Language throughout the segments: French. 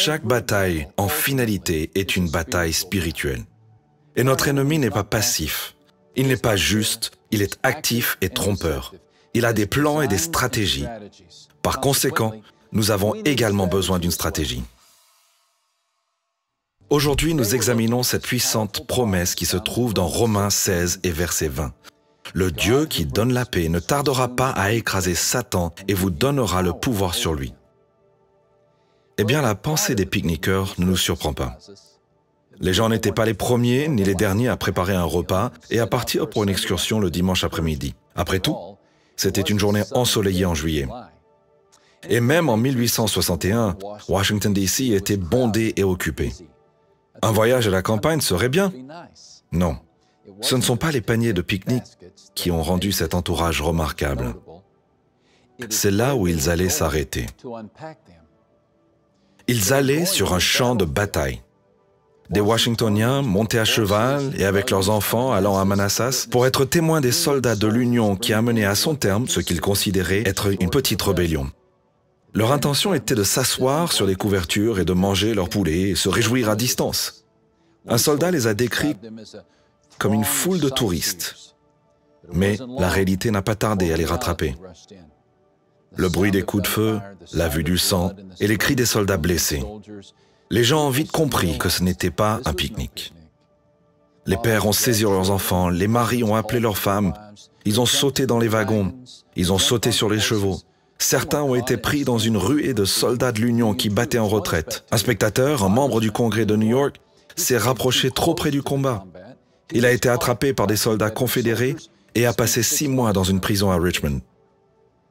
Chaque bataille, en finalité, est une bataille spirituelle. Et notre ennemi n'est pas passif. Il n'est pas juste, il est actif et trompeur. Il a des plans et des stratégies. Par conséquent, nous avons également besoin d'une stratégie. Aujourd'hui, nous examinons cette puissante promesse qui se trouve dans Romains 16 et verset 20. Le Dieu qui donne la paix ne tardera pas à écraser Satan et vous donnera le pouvoir sur lui. Eh bien, la pensée des pique-niqueurs ne nous surprend pas. Les gens n'étaient pas les premiers ni les derniers à préparer un repas et à partir pour une excursion le dimanche après-midi. Après tout, c'était une journée ensoleillée en juillet. Et même en 1861, Washington D.C. était bondé et occupé. Un voyage à la campagne serait bien? Non. Ce ne sont pas les paniers de pique-nique qui ont rendu cet entourage remarquable. C'est là où ils allaient s'arrêter. Ils allaient sur un champ de bataille. Des Washingtoniens montés à cheval et avec leurs enfants allant à Manassas pour être témoins des soldats de l'Union qui a mené à son terme ce qu'ils considéraient être une petite rébellion. Leur intention était de s'asseoir sur les couvertures et de manger leur poulet et se réjouir à distance. Un soldat les a décrits comme une foule de touristes. Mais la réalité n'a pas tardé à les rattraper. Le bruit des coups de feu, la vue du sang et les cris des soldats blessés. Les gens ont vite compris que ce n'était pas un pique-nique. Les pères ont saisi leurs enfants, les maris ont appelé leurs femmes, ils ont sauté dans les wagons, ils ont sauté sur les chevaux. Certains ont été pris dans une ruée de soldats de l'Union qui battaient en retraite. Un spectateur, un membre du Congrès de New York, s'est rapproché trop près du combat. Il a été attrapé par des soldats confédérés et a passé 6 mois dans une prison à Richmond.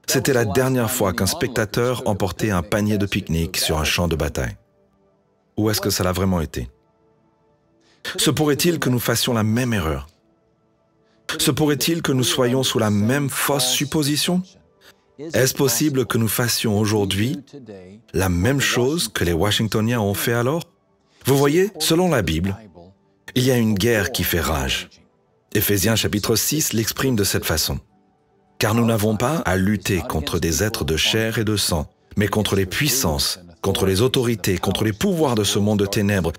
C'était la dernière fois qu'un spectateur emportait un panier de pique-nique sur un champ de bataille. Où est-ce que ça l'a vraiment été? Se pourrait-il que nous fassions la même erreur? Se pourrait-il que nous soyons sous la même fausse supposition? Est-ce possible que nous fassions aujourd'hui la même chose que les Washingtoniens ont fait alors? Vous voyez, selon la Bible, il y a une guerre qui fait rage. Éphésiens chapitre 6 l'exprime de cette façon. Car nous n'avons pas à lutter contre des êtres de chair et de sang, mais contre les puissances, contre les autorités, contre les pouvoirs de ce monde de ténèbres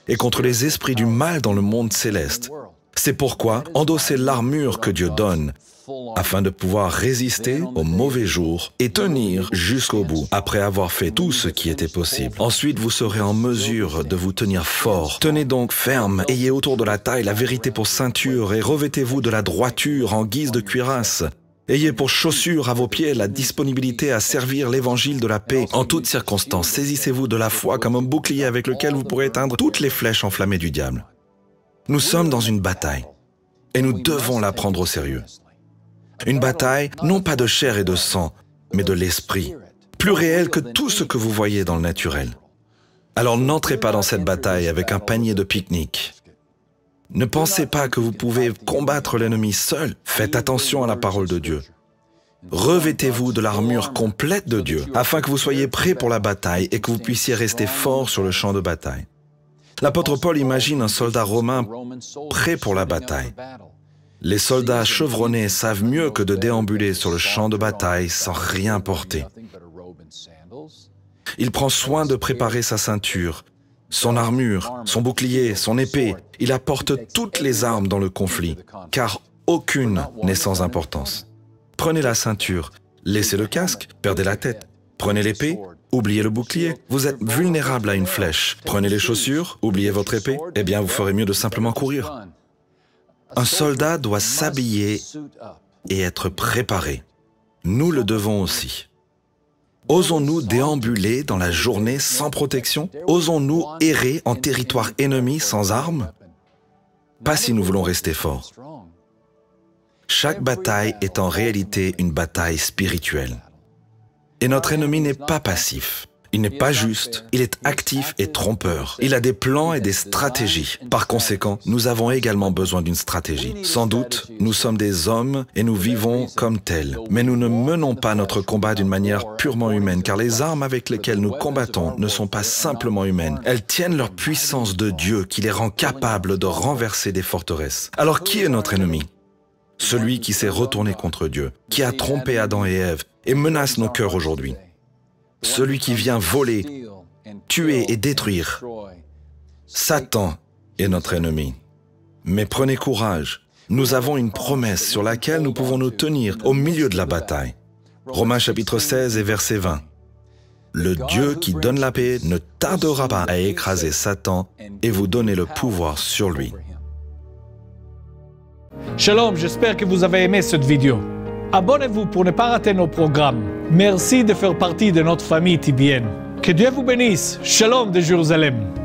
et contre les esprits du mal dans le monde céleste. C'est pourquoi endossez l'armure que Dieu donne, afin de pouvoir résister aux mauvais jours et tenir jusqu'au bout, après avoir fait tout ce qui était possible. Ensuite, vous serez en mesure de vous tenir fort. Tenez donc ferme, ayez autour de la taille la vérité pour ceinture et revêtez-vous de la droiture en guise de cuirasse. Ayez pour chaussure à vos pieds la disponibilité à servir l'évangile de la paix. En toutes circonstances, saisissez-vous de la foi comme un bouclier avec lequel vous pourrez éteindre toutes les flèches enflammées du diable. Nous sommes dans une bataille et nous devons la prendre au sérieux. Une bataille, non pas de chair et de sang, mais de l'esprit, plus réelle que tout ce que vous voyez dans le naturel. Alors n'entrez pas dans cette bataille avec un panier de pique-nique. Ne pensez pas que vous pouvez combattre l'ennemi seul. Faites attention à la parole de Dieu. Revêtez-vous de l'armure complète de Dieu, afin que vous soyez prêts pour la bataille et que vous puissiez rester fort sur le champ de bataille. L'apôtre Paul imagine un soldat romain prêt pour la bataille. Les soldats chevronnés savent mieux que de déambuler sur le champ de bataille sans rien porter. Il prend soin de préparer sa ceinture, son armure, son bouclier, son épée. Il apporte toutes les armes dans le conflit, car aucune n'est sans importance. Prenez la ceinture, laissez le casque, perdez la tête. Prenez l'épée, oubliez le bouclier, vous êtes vulnérable à une flèche. Prenez les chaussures, oubliez votre épée, eh bien vous ferez mieux de simplement courir. Un soldat doit s'habiller et être préparé. Nous le devons aussi. Osons-nous déambuler dans la journée sans protection? Osons-nous errer en territoire ennemi sans armes? Pas si nous voulons rester forts. Chaque bataille est en réalité une bataille spirituelle. Et notre ennemi n'est pas passif. Il n'est pas juste, il est actif et trompeur. Il a des plans et des stratégies. Par conséquent, nous avons également besoin d'une stratégie. Sans doute, nous sommes des hommes et nous vivons comme tels. Mais nous ne menons pas notre combat d'une manière purement humaine, car les armes avec lesquelles nous combattons ne sont pas simplement humaines. Elles tiennent leur puissance de Dieu qui les rend capables de renverser des forteresses. Alors qui est notre ennemi? Celui qui s'est retourné contre Dieu, qui a trompé Adam et Ève et menace nos cœurs aujourd'hui. Celui qui vient voler, tuer et détruire. Satan est notre ennemi. Mais prenez courage. Nous avons une promesse sur laquelle nous pouvons nous tenir au milieu de la bataille. Romains chapitre 16 et verset 20. Le Dieu qui donne la paix ne tardera pas à écraser Satan et vous donner le pouvoir sur lui. Shalom, j'espère que vous avez aimé cette vidéo. Abonnez-vous pour ne pas rater nos programmes. Merci de faire partie de notre famille TBN. Que Dieu vous bénisse. Shalom de Jérusalem.